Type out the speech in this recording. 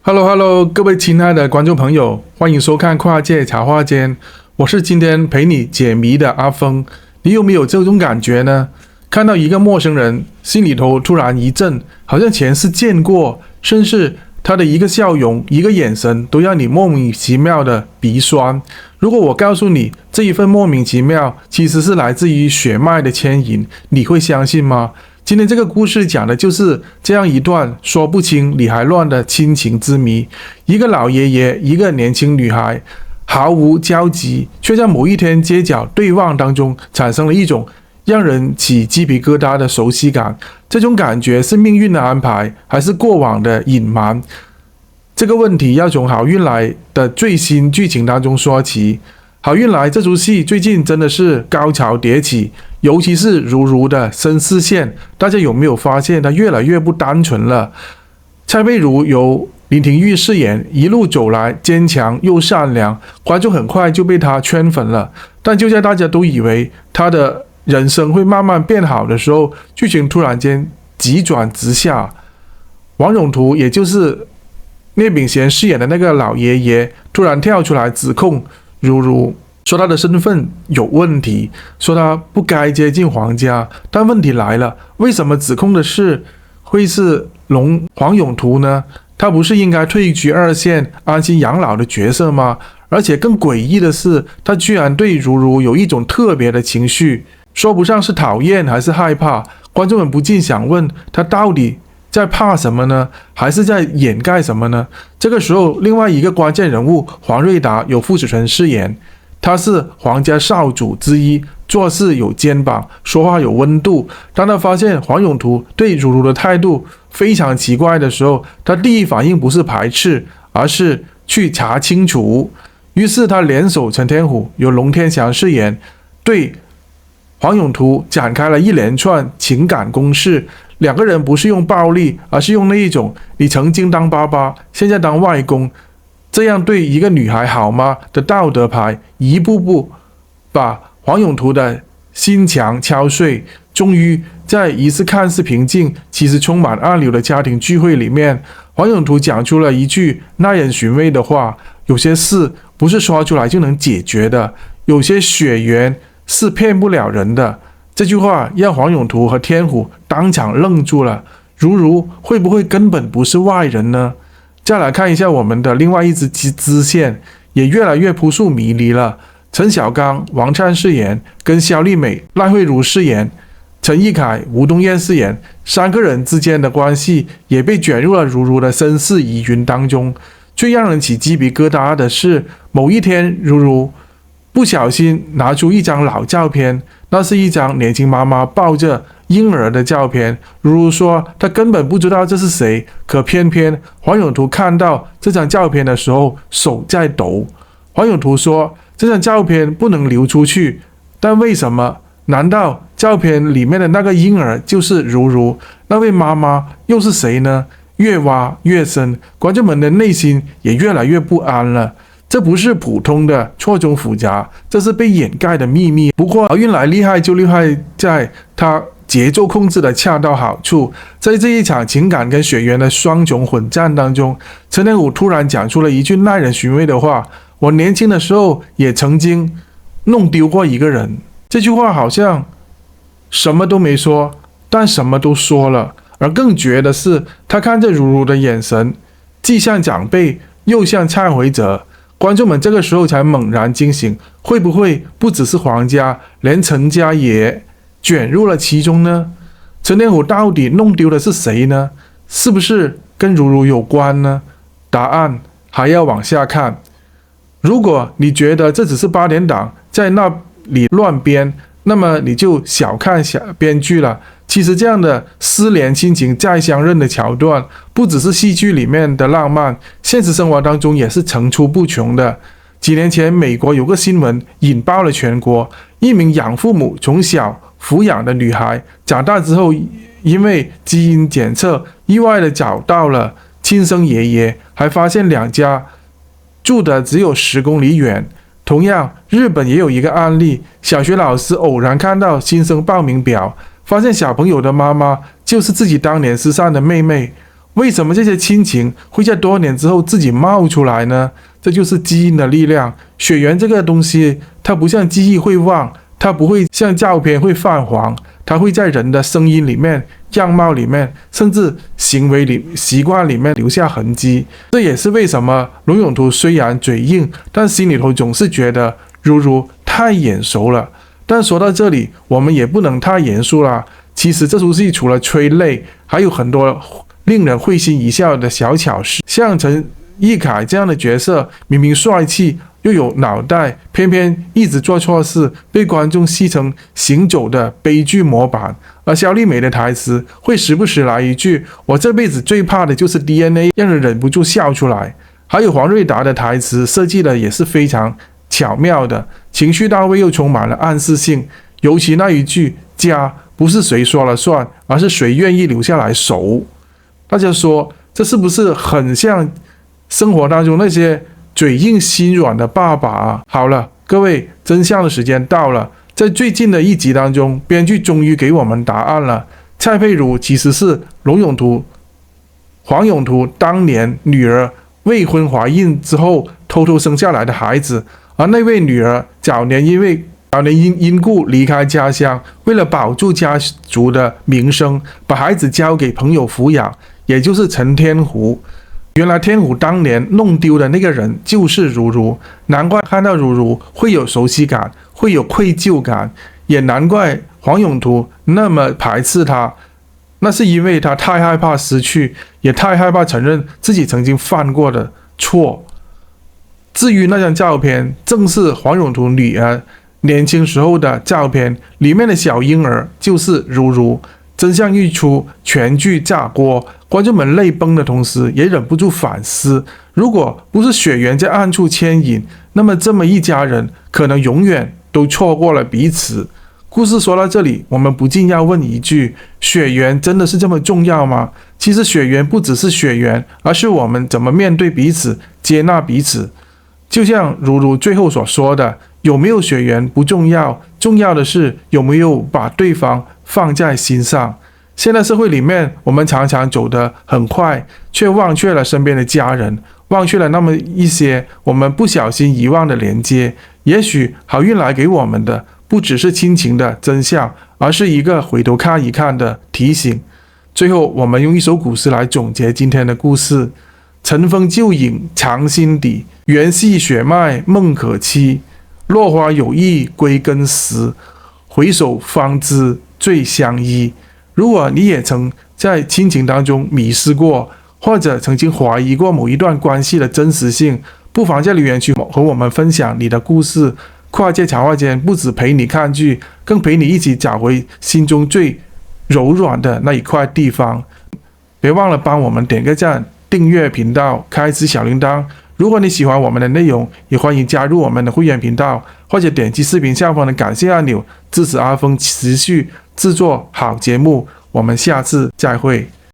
h e l l o h e l l o 各位亲爱的观众朋友，欢迎收看跨界茶话间，我是今天陪你解谜的阿峰。你有没有这种感觉呢？看到一个陌生人，心里头突然一震，好像前世见过，甚至他的一个笑容、一个眼神，都让你莫名其妙的鼻酸。如果我告诉你，这一份莫名其妙其实是来自于血脉的牵引，你会相信吗？今天这个故事讲的就是这样一段说不清理还乱的亲情之谜。一个老爷爷，一个年轻女孩，毫无交集，却在某一天街角对望当中产生了一种让人起鸡皮疙瘩的熟悉感。这种感觉是命运的安排，还是过往的隐瞒？这个问题要从好运来的最新剧情当中说起。好运来这出戏最近真的是高潮迭起，尤其是如如的声势线，大家有没有发现她越来越不单纯了？蔡佩如由林廷玉饰演，一路走来坚强又善良，观众很快就被她圈粉了。但就在大家都以为她的人生会慢慢变好的时候，剧情突然间急转直下。王永图，也就是聂秉贤饰演的那个老爷爷，突然跳出来指控如如，说他的身份有问题，说他不该接近皇家。但问题来了，为什么指控的会是黄永图呢？他不是应该退居二线安心养老的角色吗？而且更诡异的是，他居然对如如有一种特别的情绪，说不上是讨厌还是害怕。观众们不禁想问，他到底在怕什么呢？还是在掩盖什么呢？这个时候，另外一个关键人物黄瑞达由傅子纯饰演，他是皇家少主之一，做事有肩膀，说话有温度。当他发现黄永图对如如的态度非常奇怪的时候，他第一反应不是排斥，而是去查清楚。于是他联手陈天虎由龙天祥饰演，对黄永图展开了一连串情感攻势。两个人不是用暴力，而是用那一种你曾经当爸爸，现在当外公，这样对一个女孩好吗的道德牌，一步步把黄永图的心墙敲碎。终于在一次看似平静，其实充满暗流的家庭聚会里面，黄永图讲出了一句耐人寻味的话：有些事不是说出来就能解决的，有些血缘是骗不了人的。这句话让黄永图和天虎当场愣住了，如如会不会根本不是外人呢？再来看一下我们的另外一支支线，也越来越扑朔迷离了。陈小刚、王灿饰演，跟肖丽美、赖慧如饰演，陈义凯、吴东彦饰演，三个人之间的关系也被卷入了如如的身世疑云当中。最让人起鸡皮疙瘩的是，某一天如如不小心拿出一张老照片，那是一张年轻妈妈抱着婴儿的照片。如如说她根本不知道这是谁，可偏偏黄永图看到这张照片的时候手在抖。黄永图说这张照片不能流出去，但为什么？难道照片里面的那个婴儿就是如如？那位妈妈又是谁呢？越挖越深，观众们的内心也越来越不安了。这不是普通的错综复杂，这是被掩盖的秘密。不过好运来厉害就厉害在他节奏控制的恰到好处。在这一场情感跟血缘的双重混战当中，陈天虎突然讲出了一句耐人寻味的话：我年轻的时候也曾经弄丢过一个人。这句话好像什么都没说，但什么都说了。而更绝的是，他看着如如的眼神，既像长辈又像忏悔者。观众们这个时候才猛然惊醒，会不会不只是皇家，连陈家也卷入了其中呢？陈天虎到底弄丢的是谁呢？是不是跟如如有关呢？答案还要往下看。如果你觉得这只是8点档在那里乱编，那么你就小看编剧了。其实这样的失联亲情再相认的桥段，不只是戏剧里面的浪漫，现实生活当中也是层出不穷的。几年前，美国有个新闻引爆了全国，一名养父母从小抚养的女孩，长大之后因为基因检测意外的找到了亲生爷爷，还发现两家住的只有10公里远。同样，日本也有一个案例，小学老师偶然看到新生报名表，发现小朋友的妈妈就是自己当年失散的妹妹。为什么这些亲情会在多年之后自己冒出来呢？这就是基因的力量。血缘这个东西，它不像记忆会忘，它不会像照片会泛黄，它会在人的声音里面、样貌里面，甚至行为里、习惯里面留下痕迹。这也是为什么龙永图虽然嘴硬，但心里头总是觉得如如太眼熟了。但说到这里，我们也不能太严肃啦。其实这出戏除了催泪，还有很多令人会心一笑的小巧事，像陈义凯这样的角色，明明帅气又有脑袋，偏偏一直做错事，被观众戏称行走的悲剧模板。而肖丽美的台词会时不时来一句“我这辈子最怕的就是 DNA”， 让人忍不住笑出来。还有黄瑞达的台词设计的也是非常巧妙的，情绪到位又充满了暗示性。尤其那一句“家不是谁说了算，而是谁愿意留下来守”，大家说这是不是很像生活当中那些嘴硬心软的爸爸啊？好了，各位，真相的时间到了。在最近的一集当中，编剧终于给我们答案了。蔡佩如其实是黄永图当年女儿未婚怀孕之后偷偷生下来的孩子，而那位女儿早年因故离开家乡，为了保住家族的名声，把孩子交给朋友抚养，也就是陈天湖。原来天虎当年弄丢的那个人就是如如，难怪看到如如会有熟悉感，会有愧疚感，也难怪黄永图那么排斥他，那是因为他太害怕失去，也太害怕承认自己曾经犯过的错。至于那张照片，正是黄永图女儿年轻时候的照片，里面的小婴儿就是如如。真相一出，全剧炸锅，观众们泪崩的同时，也忍不住反思：如果不是血缘在暗处牵引，那么这么一家人可能永远都错过了彼此。故事说到这里，我们不禁要问一句：血缘真的是这么重要吗？其实血缘不只是血缘，而是我们怎么面对彼此，接纳彼此。就像如如最后所说的，有没有血缘不重要，重要的是有没有把对方放在心上。现在社会里面，我们常常走得很快，却忘却了身边的家人，忘却了那么一些我们不小心遗忘的连接。也许好运来给我们的不只是亲情的真相，而是一个回头看一看的提醒。最后，我们用一首古诗来总结今天的故事：尘封旧影藏心底，缘系血脉梦可期。落花有意归根时，回首方知最相依。如果你也曾在亲情当中迷失过，或者曾经怀疑过某一段关系的真实性，不妨在留言区和我们分享你的故事。跨界茶话间不只陪你看剧，更陪你一起找回心中最柔软的那一块地方。别忘了帮我们点个赞，订阅频道，开启小铃铛。如果你喜欢我们的内容，也欢迎加入我们的会员频道，或者点击视频下方的感谢按钮，支持阿峰持续制作好节目。我们下次再会。